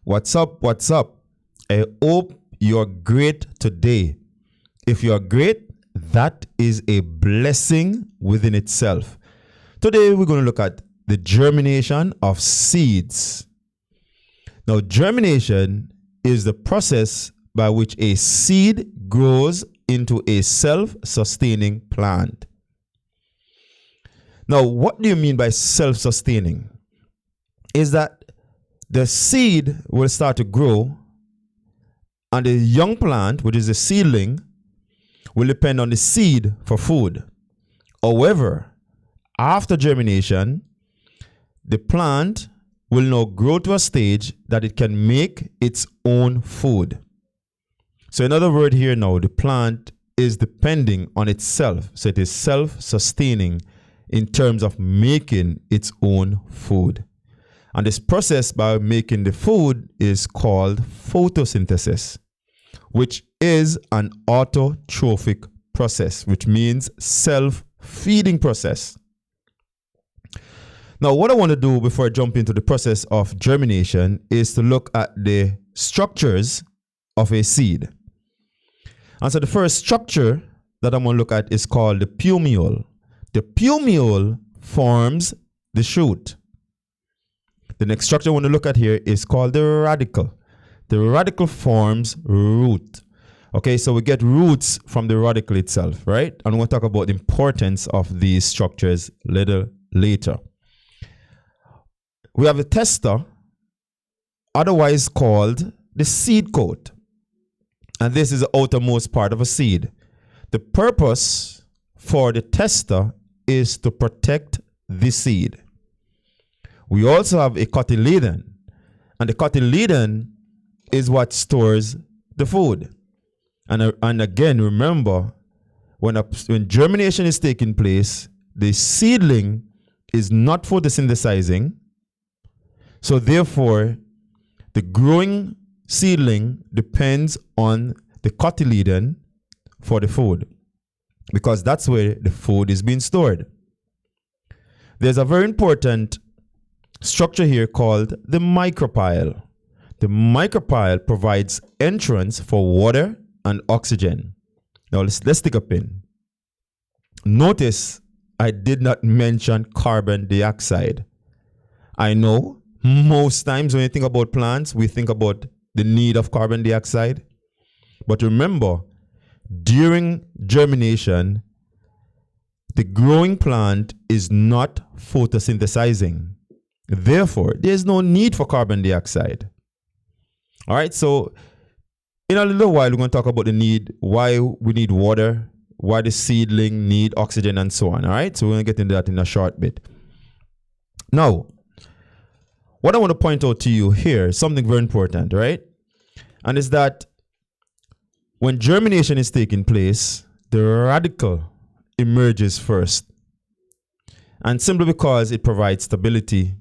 What's up? What's up? I hope you're great today. If you're great, that is a blessing within itself. Today, we're going to look at the germination of seeds. Now, germination is the process by which a seed grows into a self-sustaining plant. Now, what do you mean by self-sustaining? Is that the seed will start to grow and the young plant, which is a seedling, will depend on the seed for food. However, after germination, the plant will now grow to a stage that it can make its own food. So in other words here now, the plant is depending on itself. So it is self-sustaining in terms of making its own food. And this process by making the food is called photosynthesis, which is an autotrophic process, which means self-feeding process. Now, what I want to do before I jump into the process of germination is to look at the structures of a seed. And so the first structure that I'm going to look at is called the plumule. The plumule forms the shoot. The next structure I want to look at here is called the radicle. The radicle forms root. Okay, so we get roots from the radicle itself, right? And we'll talk about the importance of these structures a little later. We have a tester, otherwise called the seed coat. And this is the outermost part of a seed. The purpose for the tester is to protect the seed. We also have a cotyledon, and the cotyledon is what stores the food. And again, remember, when germination is taking place, the seedling is not photosynthesizing. So therefore, the growing seedling depends on the cotyledon for the food, because that's where the food is being stored. There's a very important structure here called the micropyle. The micropyle provides entrance for water and oxygen. Now let's take a pin. Notice I did not mention carbon dioxide. I know most times when you think about plants, we think about the need of carbon dioxide. But remember, during germination, the growing plant is not photosynthesizing. Therefore, there's no need for carbon dioxide. All right, so in a little while, we're going to talk about the need, why we need water, why the seedling need oxygen, and so on. All right, so we're going to get into that in a short bit. Now, what I want to point out to you here is something very important, right? And is that when germination is taking place, the radicle emerges first. And simply because it provides stability,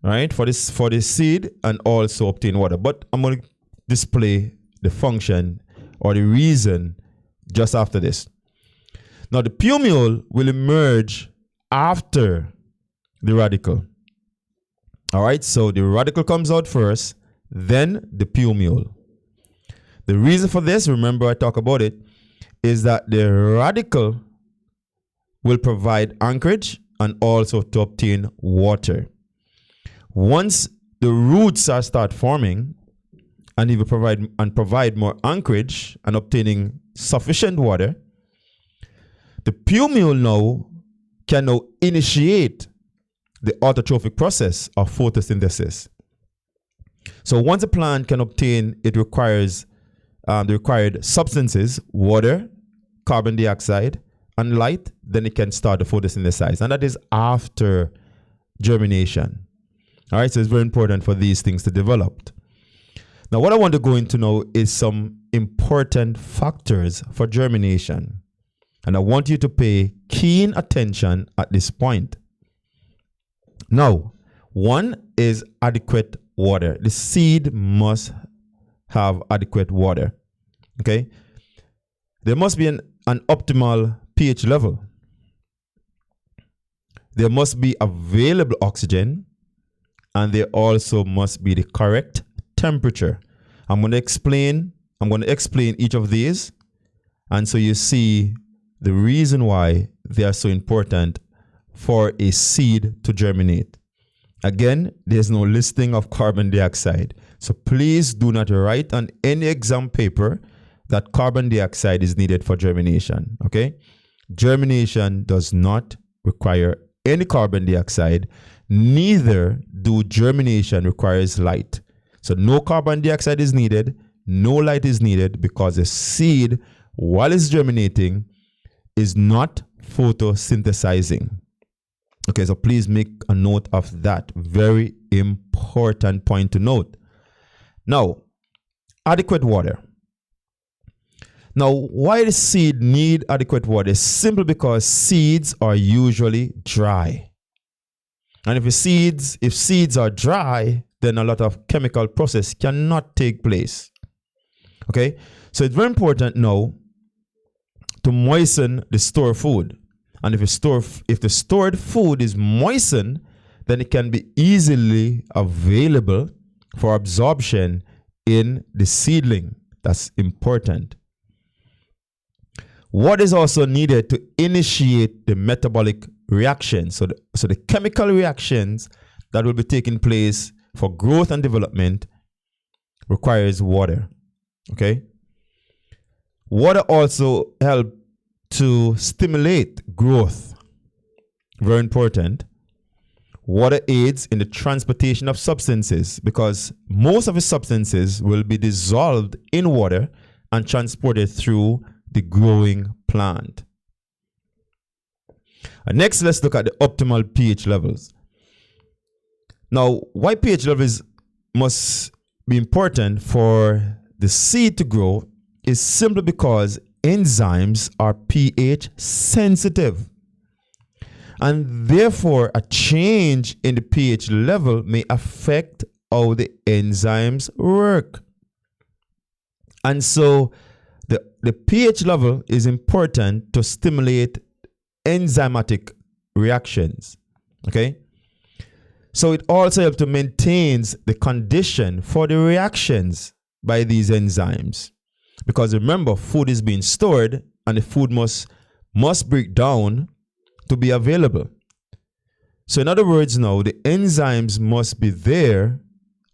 right, for the seed and also obtain water. But I'm going to display the function or the reason just after this. Now, the plumule will emerge after the radicle. All right, so the radicle comes out first, then the plumule. The reason for this, remember I talk about it, is that the radicle will provide anchorage and also to obtain water. Once the roots start forming and even provide more anchorage and obtaining sufficient water, the plumule now can initiate the autotrophic process of photosynthesis. So once a plant can obtain the required substances, water, carbon dioxide, and light, then it can start to photosynthesize. And that is after germination. All right, so it's very important for these things to develop. Now, what I want to go into now is some important factors for germination. And I want you to pay keen attention at this point. Now, one is adequate water. The seed must have adequate water. Okay? There must be an optimal pH level. There must be available oxygen and there also must be the correct temperature. I'm going to explain each of these, and so you see the reason why they are so important for a seed to germinate. Again, there's no listing of carbon dioxide. So please do not write on any exam paper that carbon dioxide is needed for germination. Okay? Germination does not require any carbon dioxide. Neither do germination requires light. So no carbon dioxide is needed. No light is needed because the seed, while it's germinating, is not photosynthesizing. Okay, so please make a note of that. Very important point to note. Now, adequate water. Now, why the seed need adequate water? Simply because seeds are usually dry. And if seeds are dry, then a lot of chemical process cannot take place. Okay, so it's very important now to moisten the stored food. And if the stored food is moistened, then it can be easily available for absorption in the seedling. That's important. What is also needed to initiate the metabolic reaction? So the chemical reactions that will be taking place for growth and development requires water. Okay? Water also helps to stimulate growth. Very important. Water aids in the transportation of substances because most of the substances will be dissolved in water and transported through the growing plant. And next, let's look at the optimal pH levels. Now, why pH levels must be important for the seed to grow is simply because enzymes are pH sensitive. And therefore, a change in the pH level may affect how the enzymes work. And so, the pH level is important to stimulate enzymatic reactions. Okay? So, it also helps to maintain the condition for the reactions by these enzymes. Because remember, food is being stored and the food must break down to be available. So in other words now, the enzymes must be there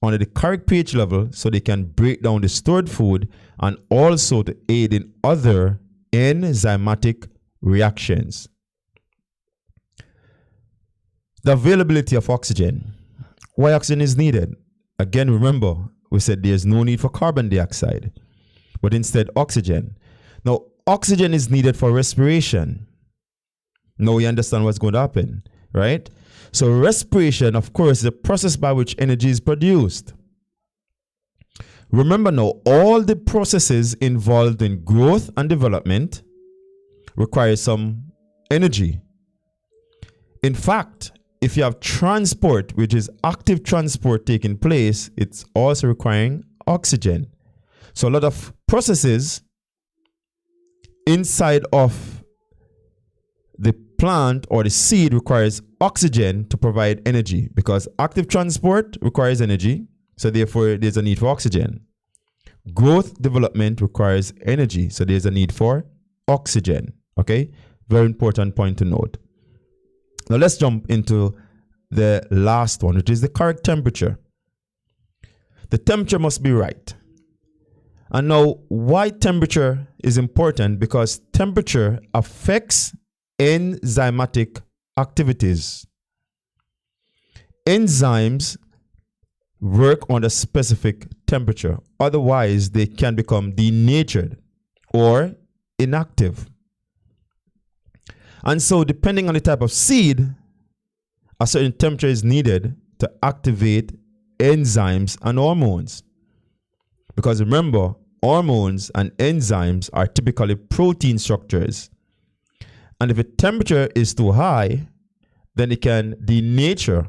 on the correct pH level so they can break down the stored food and also to aid in other enzymatic reactions. The availability of oxygen. Why oxygen is needed? Again, remember, we said there's no need for carbon dioxide, but instead oxygen. Now, oxygen is needed for respiration. Now you understand what's going to happen, right? So respiration, of course, is a process by which energy is produced. Remember now, all the processes involved in growth and development require some energy. In fact, if you have transport, which is active transport taking place, it's also requiring oxygen. So a lot of processes inside of the plant or the seed requires oxygen to provide energy because active transport requires energy. So therefore, there's a need for oxygen. Growth development requires energy. So there's a need for oxygen. Okay? Very important point to note. Now let's jump into the last one, which is the correct temperature. The temperature must be right. And now, why temperature is important? Because temperature affects enzymatic activities. Enzymes work on a specific temperature. Otherwise, they can become denatured or inactive. And so, depending on the type of seed, a certain temperature is needed to activate enzymes and hormones. Because remember, hormones and enzymes are typically protein structures. And if the temperature is too high, then it can denature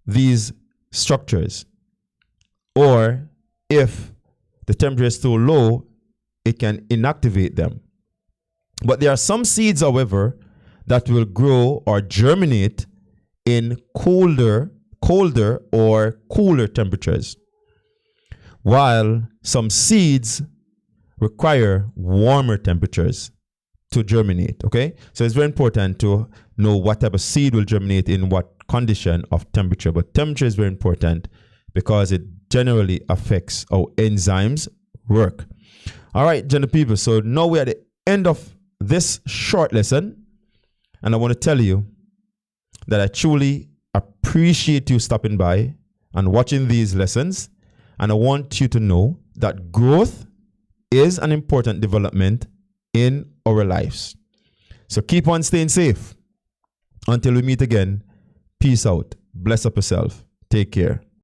these structures. Or if the temperature is too low, it can inactivate them. But there are some seeds, however, that will grow or germinate in colder colder or cooler temperatures, while some seeds require warmer temperatures to germinate. Okay, so it's very important to know what type of seed will germinate in what condition of temperature. But temperature is very important because it generally affects how enzymes work. All right, gentle people. So now we're at the end of this short lesson, and I want to tell you that I truly appreciate you stopping by and watching these lessons. And I want you to know that growth is an important development in our lives. So keep on staying safe. Until we meet again, peace out. Bless up yourself. Take care.